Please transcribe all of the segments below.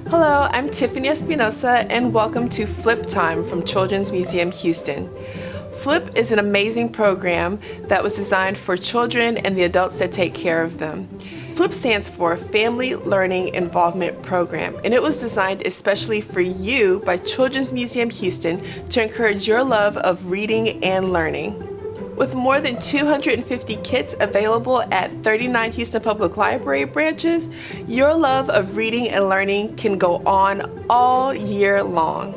Hello, I'm Tiffany Espinosa and welcome to Flip Time from Children's Museum Houston. Flip is an amazing program that was designed for children and the adults that take care of them. Flip stands for Family Learning Involvement Program, and it was designed especially for you by Children's Museum Houston to encourage your love of reading and learning. With more than 250 kits available at 39 Houston Public Library branches, your love of reading and learning can go on all year long.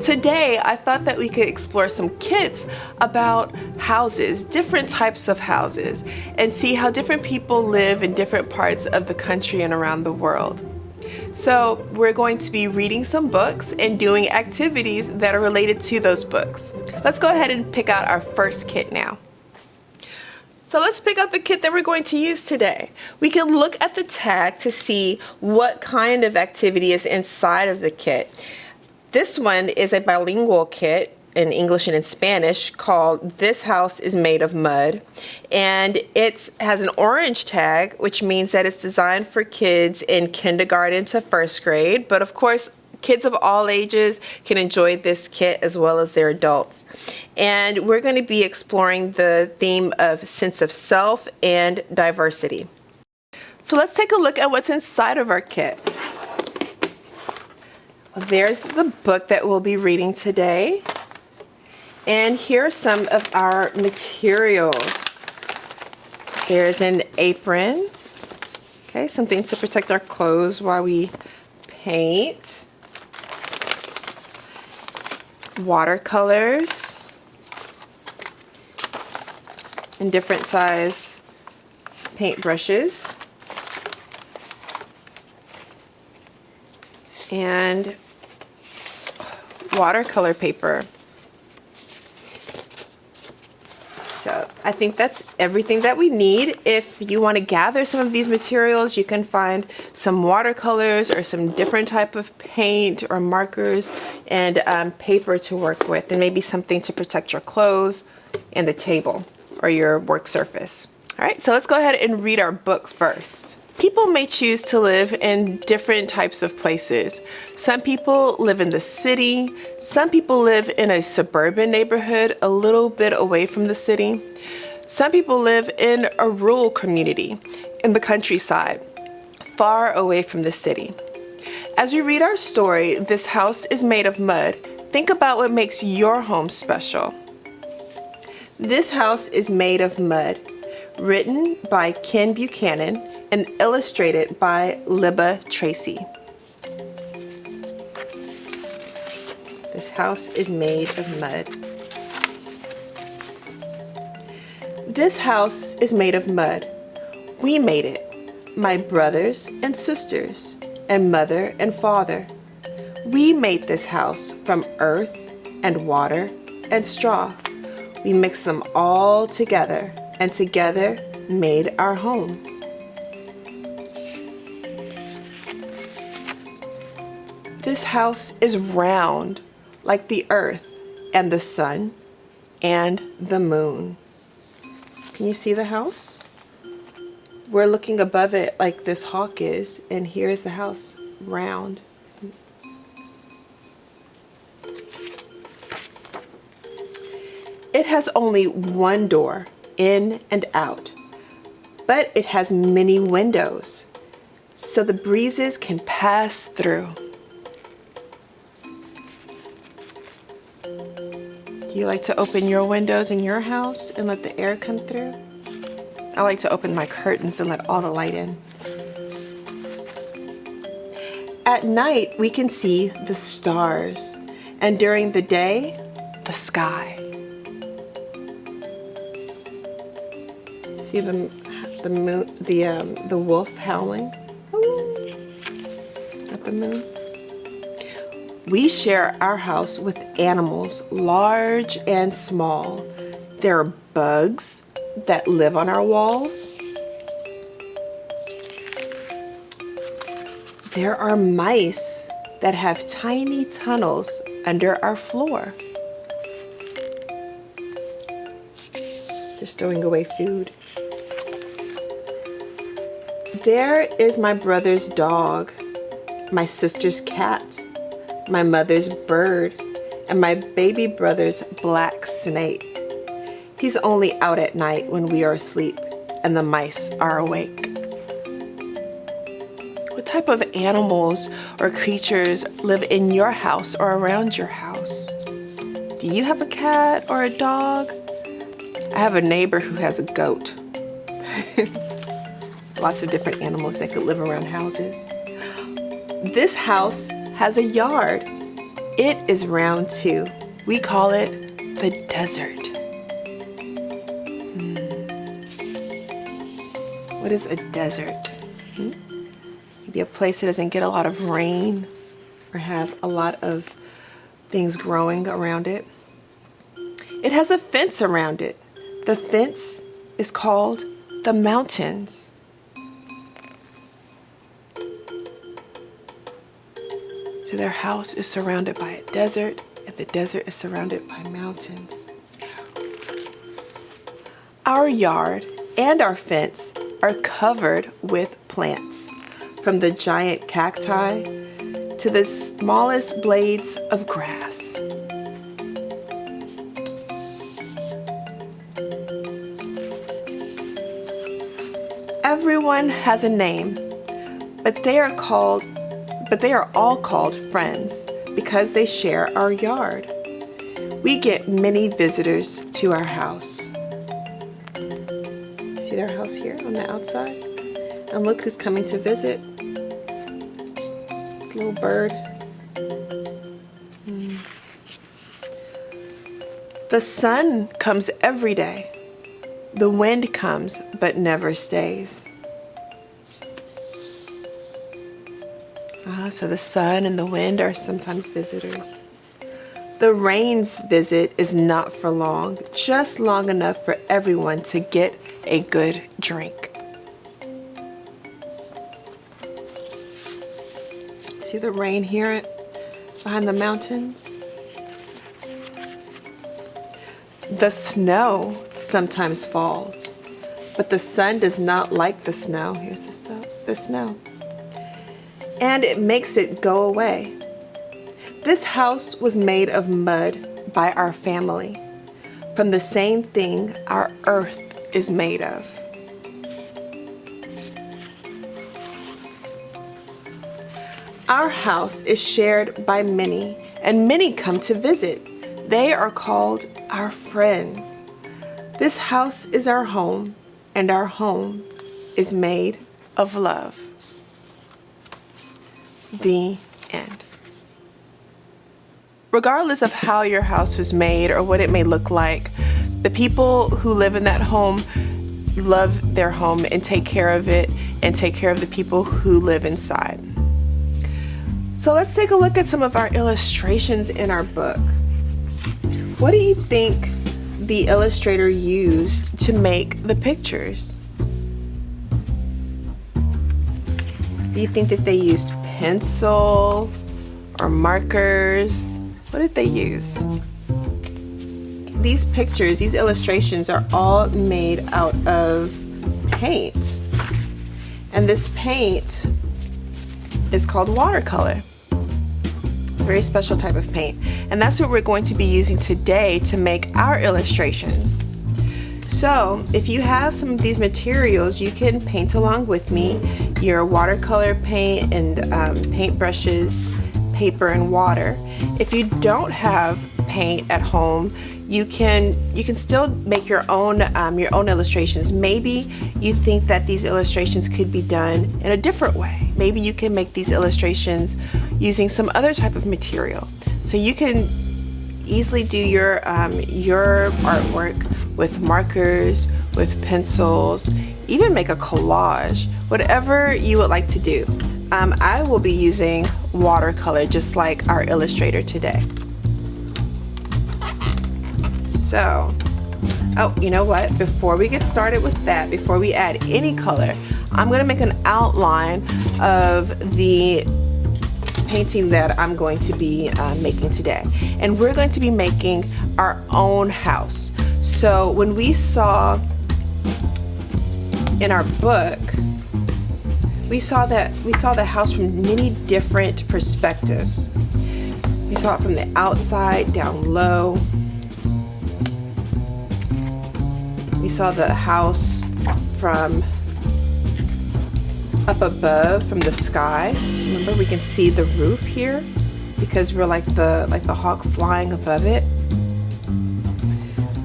Today, I thought that we could explore some kits about houses, different types of houses, and see how different people live in different parts of the country and around the world. So we're going to be reading some books and doing activities that are related to those books. Let's go ahead and pick out our first kit now. So let's pick out the kit that we're going to use today. We can look at the tag to see what kind of activity is inside of the kit. This one is a bilingual kit in English and in Spanish called This House is Made of Mud, and it has an orange tag, which means that it's designed for kids in kindergarten to first grade, but of course kids of all ages can enjoy this kit as well as their adults. And we're going to be exploring the theme of sense of self and diversity. So let's take a look at what's inside of our kit. Well, there's the book that we'll be reading today. And here are some of our materials. There's an apron, okay, something to protect our clothes while we paint. Watercolors and different size paint brushes. And watercolor paper. So I think that's everything that we need. If you want to gather some of these materials, you can find some watercolors or some different type of paint or markers and paper to work with, and maybe something to protect your clothes and the table or your work surface. All right, so let's go ahead and read our book first. People may choose to live in different types of places. Some people live in the city. Some people live in a suburban neighborhood a little bit away from the city. Some people live in a rural community in the countryside, far away from the city. As we read our story, This House is Made of Mud, think about what makes your home special. This House is Made of Mud, written by Ken Buchanan and illustrated by Libba Tracy. This house is made of mud. This house is made of mud. We made it, my brothers and sisters, and mother and father. We made this house from earth and water and straw. We mixed them all together, and together made our home. This house is round, like the earth and the sun and the moon. Can you see the house? We're looking above it like this hawk is, and here's the house, round. It has only one door, in and out, but it has many windows, so the breezes can pass through. Do you like to open your windows in your house and let the air come through? I like to open my curtains and let all the light in. At night, we can see the stars, and during the day, the sky. See the moon, the wolf howling at the moon. We share our house with animals, large and small. There are bugs that live on our walls. There are mice that have tiny tunnels under our floor. They're stowing away food. There is my brother's dog. my sister's cat, my mother's bird, and my baby brother's black snake. He's only out at night when we are asleep and the mice are awake. What type of animals or creatures live in your house or around your house? Do you have a cat or a dog? I have a neighbor who has a goat. Lots of different animals that could live around houses. This house has a yard. It is round too. We call it the desert. What is a desert? Maybe a place that doesn't get a lot of rain or have a lot of things growing around it. It has a fence around it. The fence is called the mountains. So their house is surrounded by a desert, and the desert is surrounded by mountains. Our yard and our fence are covered with plants, from the giant cacti to the smallest blades of grass. Everyone has a name, but they are all called friends because they share our yard. We get many visitors to our house. See their house here on the outside? And look who's coming to visit. This little bird. The sun comes every day. The wind comes but never stays. So the sun and the wind are sometimes visitors. The rain's visit is not for long, just long enough for everyone to get a good drink. See the rain here behind the mountains? The snow sometimes falls, but the sun does not like the snow. Here's the snow. And it makes it go away. This house was made of mud by our family, from the same thing our earth is made of. Our house is shared by many, and many come to visit. They are called our friends. This house is our home, and our home is made of love. The end. Regardless of how your house was made or what it may look like, the people who live in that home love their home and take care of it and take care of the people who live inside. So let's take a look at some of our illustrations in our book. What do you think the illustrator used to make the pictures? Do you think that they used pencil or markers? What did they use? These pictures, these illustrations are all made out of paint. And this paint is called watercolor. Very special type of paint. And that's what we're going to be using today to make our illustrations. So if you have some of these materials, you can paint along with me. Your watercolor paint and paint brushes, paper and water. If you don't have paint at home, you can still make your own illustrations. Maybe you think that these illustrations could be done in a different way. Maybe you can make these illustrations using some other type of material. So you can easily do your artwork with markers, with pencils, even make a collage, whatever you would like to do. I will be using watercolor just like our illustrator today. So, oh, you know what? Before we get started with that, before we add any color, I'm going to make an outline of the painting that I'm going to be making today. And we're going to be making our own house. So when we saw in our book we saw the house from many different perspectives. We saw it from the outside, down low. We saw the house from up above, from the sky. Remember, we can see the roof here because we're like the hawk flying above it.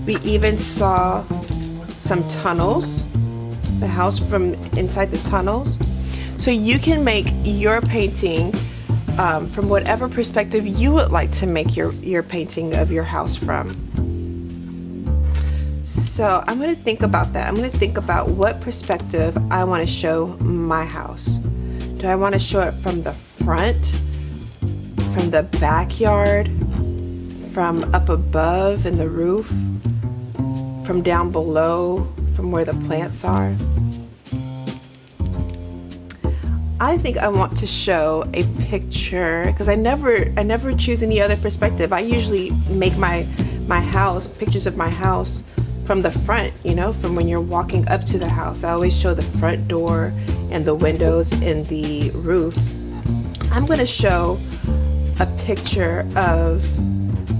We even saw some tunnels, the house from inside the tunnels. So you can make your painting from whatever perspective you would like to make your painting of your house from. So I'm going to think about that. I'm going to think about what perspective I want to show my house. Do I want to show it from the front, from the backyard, from up above in the roof, from down below, from where the plants are? I think I want to show a picture because I never choose any other perspective. I usually make my house, pictures of my house from the front, you know, from when you're walking up to the house. I always show the front door and the windows and the roof. I'm going to show a picture of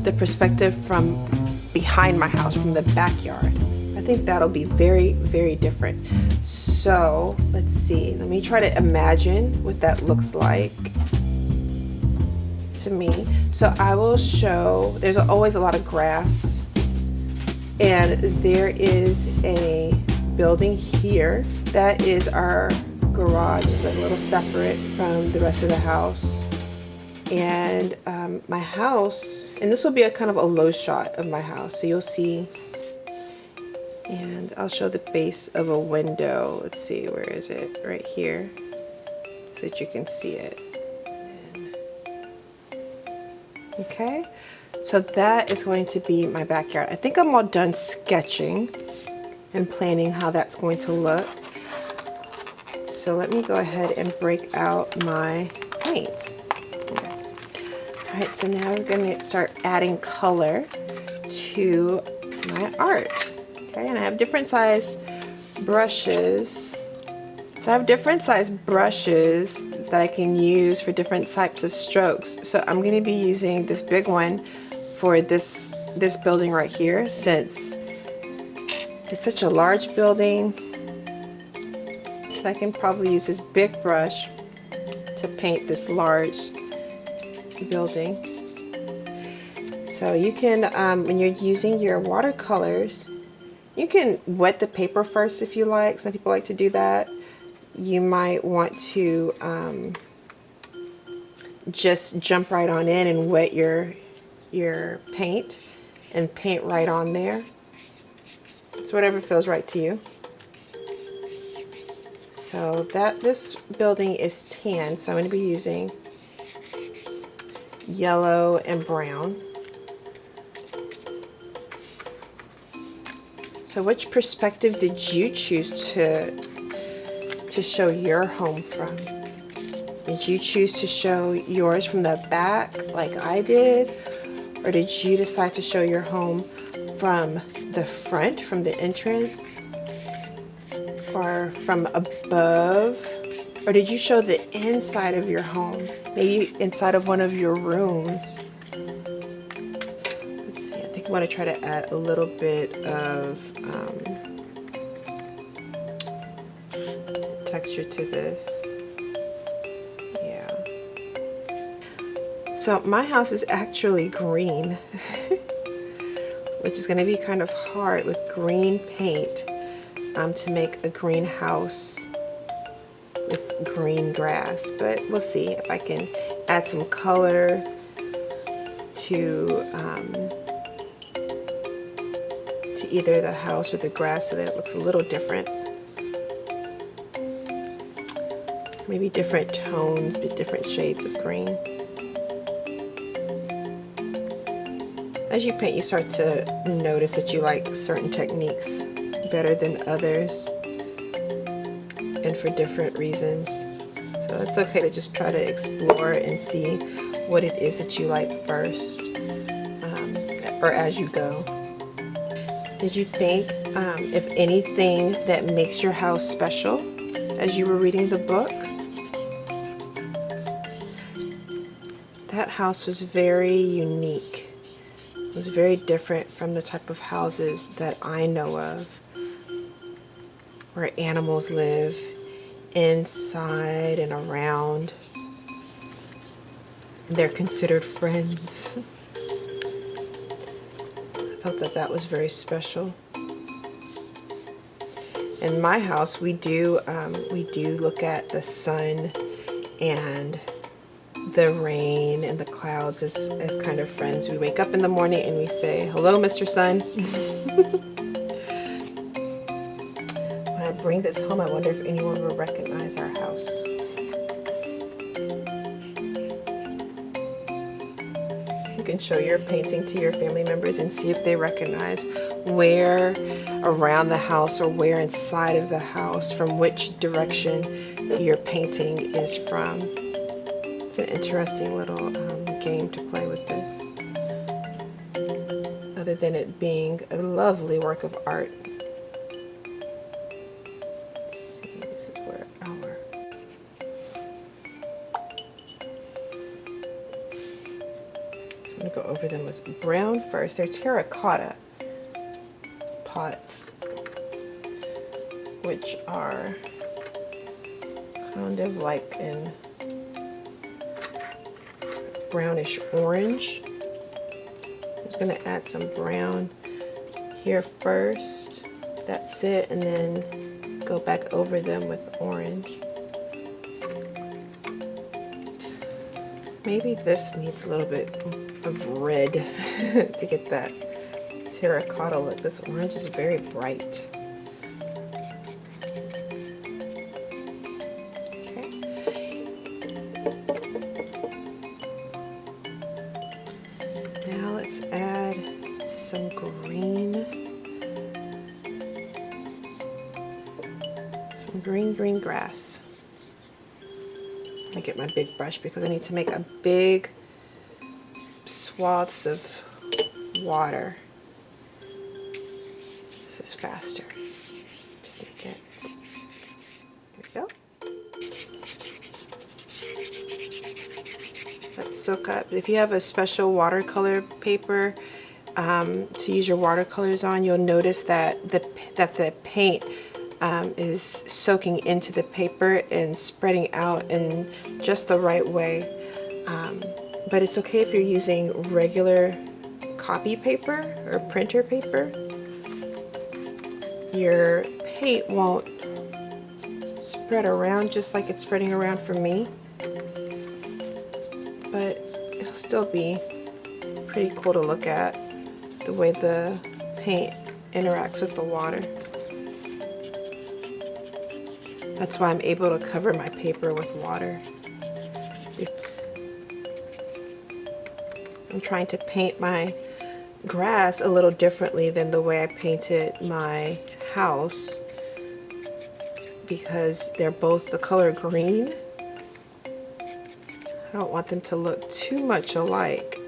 the perspective from behind my house, from the backyard. I think that'll be very, very different. So let's see, let me try to imagine what that looks like to me. So I will show, there's always a lot of grass, and there is a building here. That is our garage, just a little separate from the rest of the house. And my house, and this will be a kind of a low shot of my house, so you'll see. And I'll show the base of a window. Let's see, where is it? Right here, so that you can see it. Okay, so that is going to be my backyard. I think I'm all done sketching and planning how that's going to look. So let me go ahead and break out my paint. Okay. All right, so now we're going to start adding color to my art. Okay, and I have different size brushes. So I have different size brushes that I can use for different types of strokes. So I'm going to be using this big one for this building right here, since it's such a large building. So I can probably use this big brush to paint this large building. So you can, when you're using your watercolors, you can wet the paper first if you like. Some people like to do that. You might want to just jump right on in and wet your paint and paint right on there. It's whatever feels right to you. So this building is tan, so I'm going to be using yellow and brown. So which perspective did you choose to show your home from? Did you choose to show yours from the back like I did? Or did you decide to show your home from the front, from the entrance? Or from above? Or did you show the inside of your home? Maybe inside of one of your rooms? Let's see, I think I want to try to add a little bit of texture to this. Yeah. So my house is actually green, which is going to be kind of hard with green paint to make a greenhouse with green grass, but we'll see if I can add some color to either the house or the grass so that it looks a little different. Maybe different tones, but different shades of green. As you paint, you start to notice that you like certain techniques better than others, and for different reasons. So it's okay to just try to explore and see what it is that you like first, or as you go. Did you think, if anything, that makes your house special as you were reading the book? That house was very unique. It was very different from the type of houses that I know of, where animals live inside and around. They're considered friends. I felt that that was very special. In my house, we do look at the sun and the rain and the clouds as kind of friends. We wake up in the morning and we say, "Hello, Mr. Sun." When I bring this home, I wonder if anyone will recognize our house. You can show your painting to your family members and see if they recognize where around the house or where inside of the house, from which direction your painting is from. It's an interesting little game to play with this, other than it being a lovely work of art. Let's see, this is where our I'm going to go over them with brown first. They're terracotta pots, which are kind of like in brownish orange. I'm just going to add some brown here first. That's it, and then go back over them with orange. Maybe this needs a little bit of red to get that terracotta look. This orange is very bright. Okay. Now let's add some green. Some green grass. I get my big brush because I need to make a big swaths of water. This is faster. Just make it. There we go. Let's soak up. If you have a special watercolor paper to use your watercolors on, you'll notice that the paint is soaking into the paper and spreading out in just the right way. But it's okay if you're using regular copy paper or printer paper. Your paint won't spread around just like it's spreading around for me, but it'll still be pretty cool to look at the way the paint interacts with the water. That's why I'm able to cover my paper with water. I'm trying to paint my grass a little differently than the way I painted my house, because they're both the color green. I don't want them to look too much alike,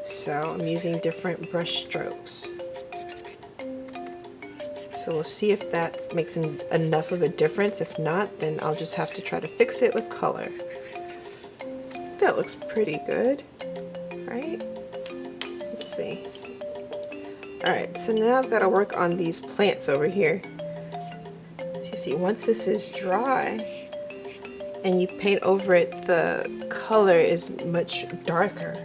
so I'm using different brush strokes. So we'll see if that makes enough of a difference. If not, then I'll just have to try to fix it with color. That looks pretty good, right? Let's see. Alright, so now I've got to work on these plants over here. So you see, once this is dry and you paint over it, the color is much darker.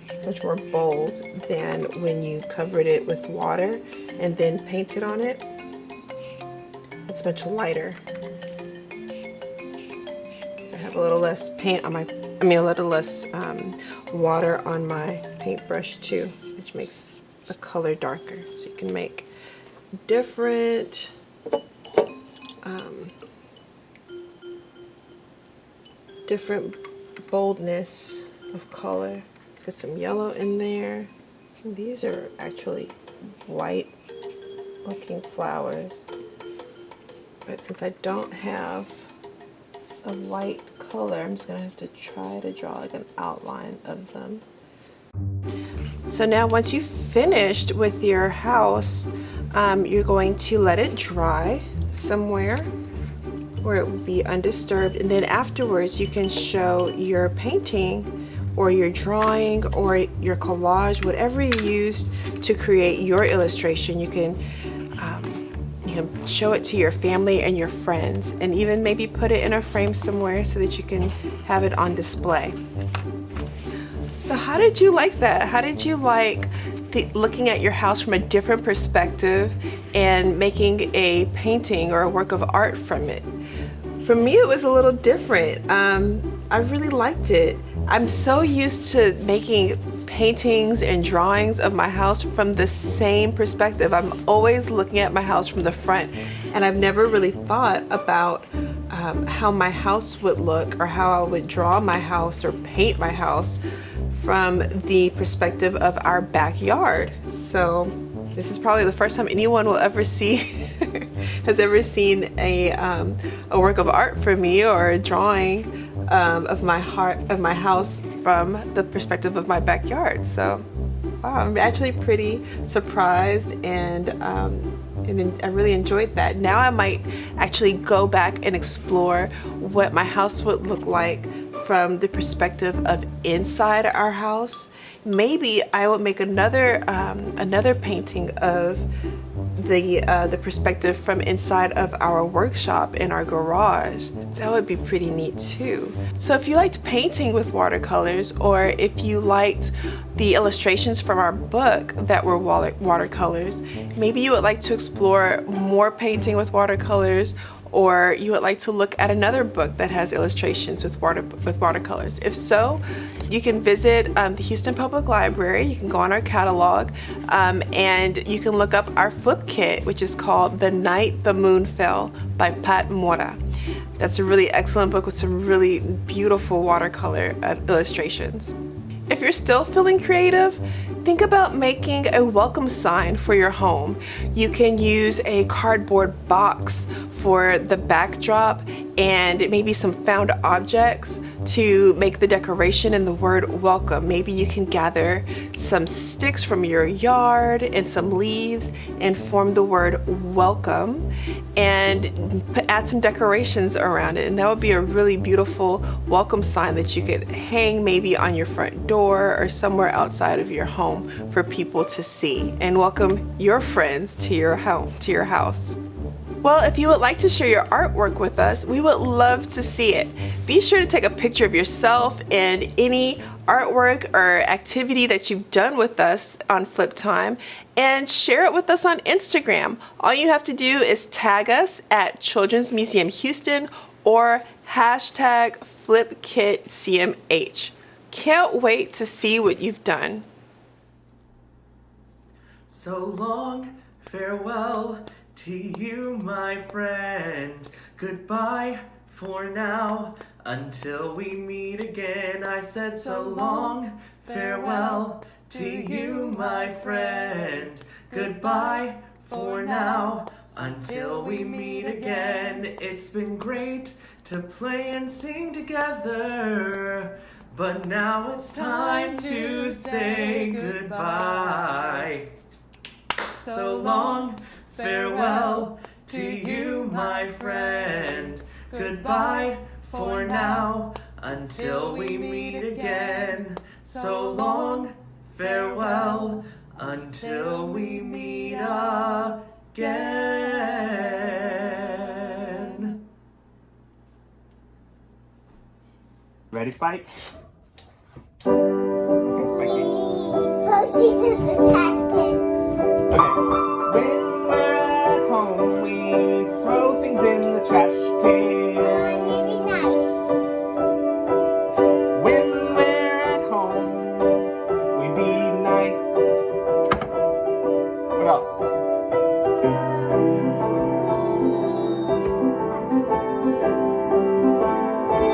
It's much more bold than when you covered it with water and then painted on it. It's much lighter. So I have a little less paint on my, a little less water on my paintbrush too, which makes the color darker. So you can make different different boldness of color. Let's get some yellow in there. These are actually white looking flowers, but since I don't have a white color, I'm just gonna have to try to draw like an outline of them. So now once you've finished with your house, you're going to let it dry somewhere where it will be undisturbed, and then afterwards you can show your painting or your drawing or your collage, whatever you used to create your illustration, you can show it to your family and your friends, and even maybe put it in a frame somewhere so that you can have it on display. So how did you like that? How did you like looking at your house from a different perspective and making a painting or a work of art from it? For me, it was a little different. I really liked it. I'm so used to making paintings and drawings of my house from the same perspective. I'm always looking at my house from the front, and I've never really thought about how my house would look or how I would draw my house or paint my house from the perspective of our backyard. So this is probably the first time anyone will ever see has ever seen a work of art from me or a drawing of my house from the perspective of my backyard. So wow, I'm actually pretty surprised, and I really enjoyed that. Now I might actually go back and explore what my house would look like from the perspective of inside our house. Maybe I would make another painting of the perspective from inside of our workshop in our garage. That would be pretty neat too. So if you liked painting with watercolors, or if you liked the illustrations from our book that were watercolors, maybe you would like to explore more painting with watercolors, or you would like to look at another book that has illustrations with watercolors. If so, you can visit the Houston Public Library. You can go on our catalog, and you can look up our flip kit, which is called The Night the Moon Fell by Pat Mora. That's a really excellent book with some really beautiful watercolor illustrations. If you're still feeling creative, think about making a welcome sign for your home. You can use a cardboard box for the backdrop and maybe some found objects to make the decoration and the word welcome. Maybe you can gather some sticks from your yard and some leaves and form the word welcome and add some decorations around it, and that would be a really beautiful welcome sign that you could hang maybe on your front door or somewhere outside of your home for people to see and welcome your friends to your house. Well, if you would like to share your artwork with us, we would love to see it. Be sure to take a picture of yourself and any artwork or activity that you've done with us on Flip Time and share it with us on Instagram. All you have to do is tag us at Children's Museum Houston or hashtag FlipKitCMH. Can't wait to see what you've done. So long, farewell to you, my friend. Goodbye for now, until we meet again. I said so long, farewell to you, my friend. Goodbye for now, until we meet again. It's been great to play and sing together, but now it's time to say goodbye. So long, farewell to you, my friend. Goodbye for now, until we meet again. So long, farewell, until we meet again. Ready, Spike? Okay, Spike. First, in the trash can. Okay. When we're at home, we throw things in the trash can. Really nice. When we're at home, we be nice. What else?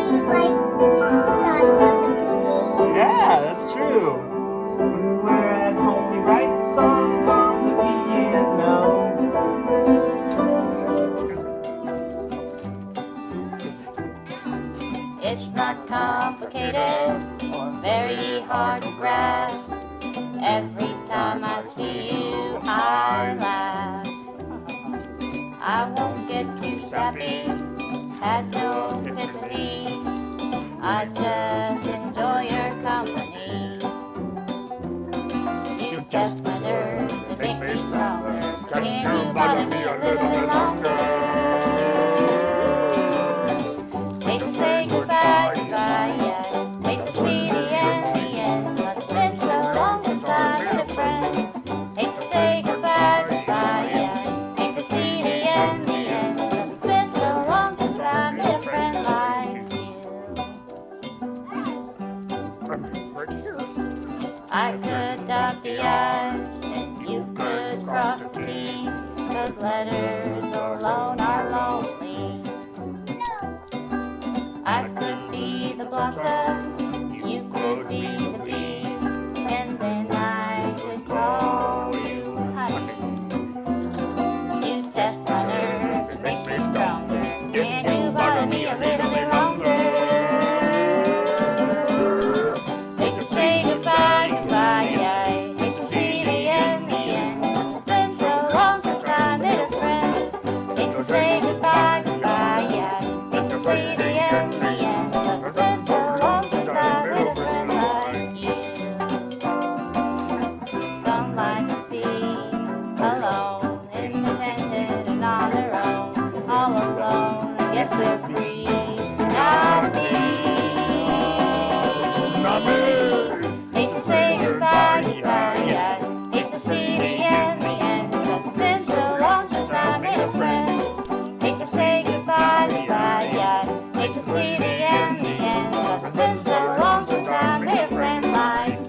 We like to start on the balloon. Yeah, that's true. When we're at home, we write songs on the piano. It's not complicated or very hard to grasp. Every time I see you, I laugh. I won't get too sappy, had no empathy. I just enjoy your company. bother me a little bit longer. Hate to say goodbye, goodbye, yeah. Hate to see the end. It's been so long since I met a friend. Hate to say goodbye, goodbye, yeah. Hate to see the end. It's been so long since I met a friend like you. I could dot the I's and you could cross the T's. Those letters alone are lonely. I could be the blossom, you could be the bee, and then I could call you honey. You test my nerves, make me stronger, and you bother me a little bit longer. Hate to say goodbye, goodbye, yeah. Hate to see the end. It's been so long since I met a friend. Hate to say goodbye, goodbye, yeah. Hate to see the end. It's been so long since I met a friend like you. Some like to be alone, independent and on their own, all alone. I guess they're free. Not me. Hate to say goodbye, goodbye, yeah. Hate to see the end. 'Cause it's been so long since I met a friend. Hate to say goodbye, goodbye, yeah. Hate to see the end. 'Cause it's been so long since I met a friend like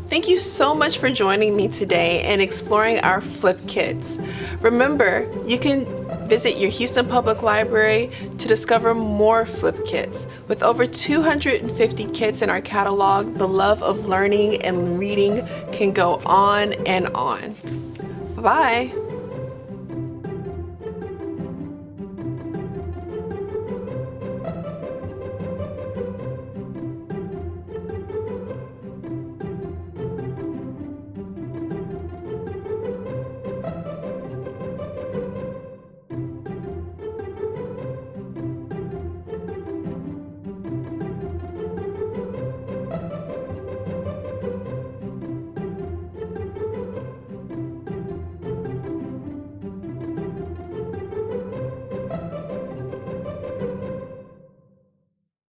Thank you so much for joining me today and exploring our Flip kits. Remember, you can visit your Houston Public Library to discover more Flip kits. With over 250 kits in our catalog, the love of learning and reading can go on and on. Bye-bye.